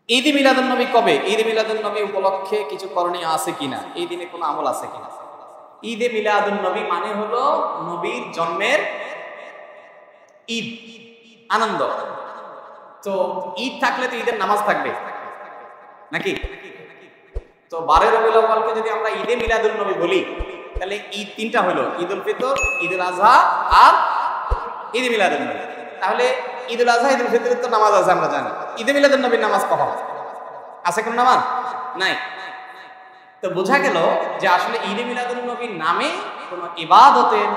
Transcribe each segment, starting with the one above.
ঈদ মিলাদুন নবী কবে? ঈদ মিলাদুন নবী উপলক্ষে কিছু করণীয় আছে কিনা, এই দিনে কোনো আমল আছে কিনা? ঈদে মিলাদুন নবী মানে হলো নবীর জন্মের ঈদ, আনন্দ। তো ঈদ থাকলে তো ঈদের নামাজ থাকবে নাকি? তো 12 রবিউল আউয়ালকে যদি আমরা ঈদে মিলাদুন নবী বলি, তাহলে ঈদ তিনটা হলো, ঈদুল ফিতর, ঈদুল আজহা আর ঈদে মিলাদুন নবী। তাহলে ঈদুল আজহা, ঈদুল ফিতরের তো নামাজ আছে আমরা জানি, ঈদে মিলাদুন নবীর নামাজ কখন আছে? কোন নামাজ নাই। তো বোঝা গেল যে আসলে ঈদে মিলাদুন নবীর নামে কোন ইবাদতের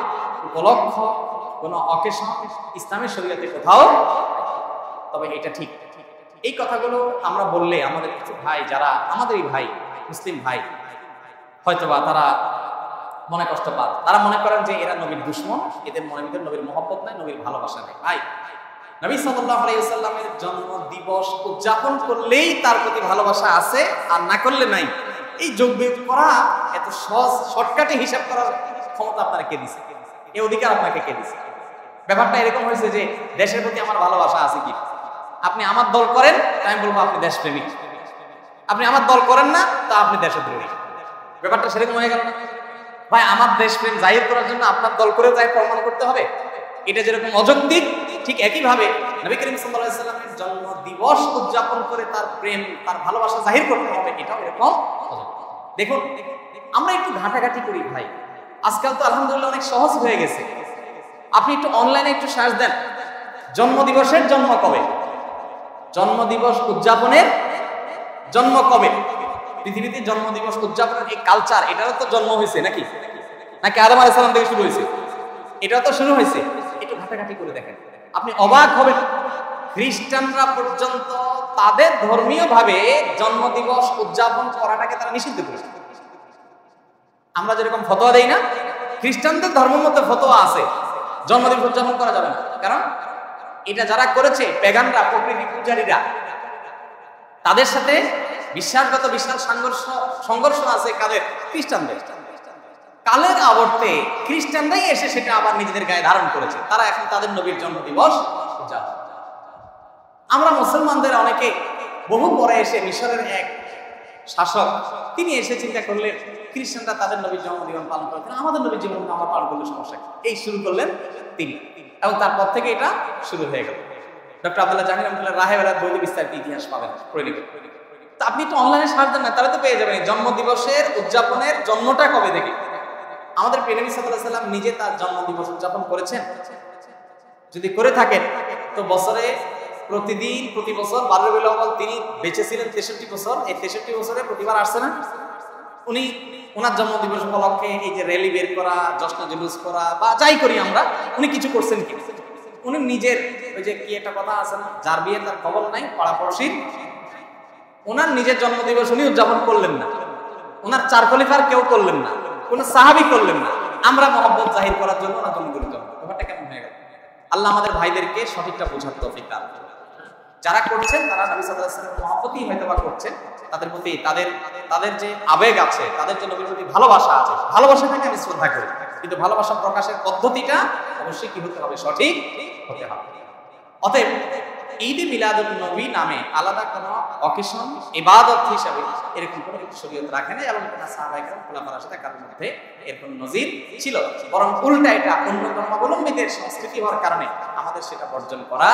উপলক্ষ, কোন অকেশন ইসলামের শরীয়তে কোথাও। তবে এটা ঠিক, এই কথাগুলো আমরা বললে আমাদের কিছু ভাই, যারা আমাদেরই ভাই, মুসলিম ভাই, হয়তোবা তারা মনে কষ্ট পান। তারা মনে করেন যে এরা নবীর দুশমন, এদের মনের ভিতরে নবীর মহব্বত নাই, নবীর ভালোবাসা নেই। ভাই, নবী সাল্লাল্লাহু আলাইহি ওয়াসাল্লামের জন্ম দিবস উদযাপন করলেই তার প্রতি ভালোবাসা আছে, আর না করলে নাই। এই যোগ বিয়োগ করা, এত সহজ শর্টকাটে হিসাব করার ক্ষমতা আপনারা কে দিছে? এই অধিকার আপনাকে কে দিছে? ব্যাপারটা এরকম হয়েছে যে দেশের প্রতি আমার ভালোবাসা আছে কি? আপনি আমার দল করেন, তাই আমি বলবো আপনি দেশপ্রেমিক। আপনি আমার দল করেন না, তা আপনি দেশদ্রোহী। ব্যাপারটা সেরকম হয়ে গেল না ভাই? আমার দেশপ্রেম জাহির করার জন্য আপনার দল করে তাই প্রমাণ করতে হবে? এটা যেরকম অযৌক্তিক, ঠিক একইভাবে নবী করিম সাল্লাল্লাহু আলাইহি ওয়াসাল্লামের জন্ম দিবস উদযাপন করে তার প্রেম, তার ভালোবাসা জাহির করতে হবে, এটাও এরকম অযৌক্তিক। দেখুন, আমরা একটু ঘাটাঘাটি করি ভাই, আজকাল তো আলহামদুলিল্লাহ অনেক সহজ হয়ে গেছে। আপনি একটু অনলাইনে একটু সার্চ দেন, জন্মদিবসের জন্ম কবে, জন্মদিবস উদযাপনের জন্ম কবে। পৃথিবীতে জন্মদিবস উদযাপনের এই কালচার, এটারও তো জন্ম হয়েছে নাকি? নাকি আদম আলাইহিস সালাম থেকে শুরু হয়েছে? এটাও তো শুরু হয়েছে। একটু ঘাটাঘাটি করে দেখেন, আপনি অবাক হবেন। খ্রিস্টানরা পর্যন্ত তাদের ধর্মীয় ভাবে জন্মদিবস উদযাপন করাটাকে তারা নিষিদ্ধ করেছে। আমরা যেরকম ফতোয়া দেই না, খ্রিস্টানদের ধর্মের মধ্যে ফতোয়া আছে জন্মদিবস উদযাপন করা যাবে না। কারণ এটা যারা করেছে পেগানরা, প্রকৃতি পূজারীরা, তাদের সাথে বিশ্বাসগত বিশাল সংঘর্ষ আছে কাদের? খ্রিস্টানদের। কালের আবর্তে খ্রিস্টানরাই এসে সেটা আবার নিজেদের গায়ে ধারণ করেছে। তারা এখন তাদের নবীর জন্মদিবস উদযাপন। আমরা মুসলমানদের অনেকে বহু পরে এসে, মিশরের এক শাসক, তিনি এসে চিন্তা করলেন খ্রিস্টানরা তাদের নবীর জন্মদিবস পালন করে, আমাদের নবীর জন্মদিন আমরা পালন করলে সমস্যা কি? এই শুরু করলেন তিনি, এবং তারপর থেকে এটা শুরু হয়ে গেল। ডক্টর আব্দুল্লাহ জাহির রহমাতুল্লাহ রাহেবেলার বইতে বিস্তারিত ইতিহাস পাবেন পড়ে। তো আপনি একটু অনলাইনে সার্চ দেন না, তাহলে তো পেয়ে যাবেন জন্মদিবসের উদযাপনের জন্মটা কবে থেকে। আমাদের প্রিয় নবী সাল্লাল্লাহু আলাইহি ওয়াসাল্লাম নিজে তার জন্মদিবস উদযাপন করেছেন? যদি করে থাকেন তো বছরে প্রতিদিন, প্রতি বছর 12 রবিউল আউয়াল তিনি বেঁচে ছিলেন 63 বছর, এই 63 বছরে প্রতিবার আসছে না? উনি ওনার জন্মদিবস উপলক্ষে এই যে র্যালি বের করা, জশ্ন জুলুস করা বা যাই করি আমরা, উনি কিছু করছেন কি? উনি নিজের ওই যে কি একটা কথা আছে না, যার বিয়ে তার খবর নাই, পাড়াপড়শির। ওনার নিজের জন্মদিবস উনি উদযাপন করলেন না, ওনার 4 খলিফার কেউ করলেন না, কোন সাহাবী করলেন না। আমরা মহব্বত জাহির করার জন্য ওনার জন্মদিন। ব্যাপারটা কেমন হয়ে গেল? আল্লাহ আমাদের ভাইদেরকে সঠিকটা বোঝার তৌফিক দান করুন। যারা করছেন তারা নবী সাল্লাল্লাহু আলাইহি ওয়াসাল্লামের মহব্বতই হয়তোবা করছেন, তাদের প্রতি তাদের যে আবেগ আছে, তাদের যে নবীর প্রতি ভালোবাসা আছে, ভালোবাসাটাকে আমি শ্রদ্ধা করি, কিন্তু ভালোবাসা প্রকাশের পদ্ধতিটা অবশ্যই কি হতে হবে? সঠিক হতে হবে। অতএব ঈদে মিলাদুন নবী নামে আলাদা কোনো অকেশন ইবাদত হিসাবে এরকম কোনো শরীয়ত রাখে না, এবং কোনো সাহাবায়ে কেরাম খোলাফার রাশিদে কারোর মধ্যে এরকম নজির ছিল। বরং উল্টা, এটা অন্য ধর্মাবলম্বীদের সংস্কৃতি হওয়ার কারণে আমাদের সেটা বর্জন করা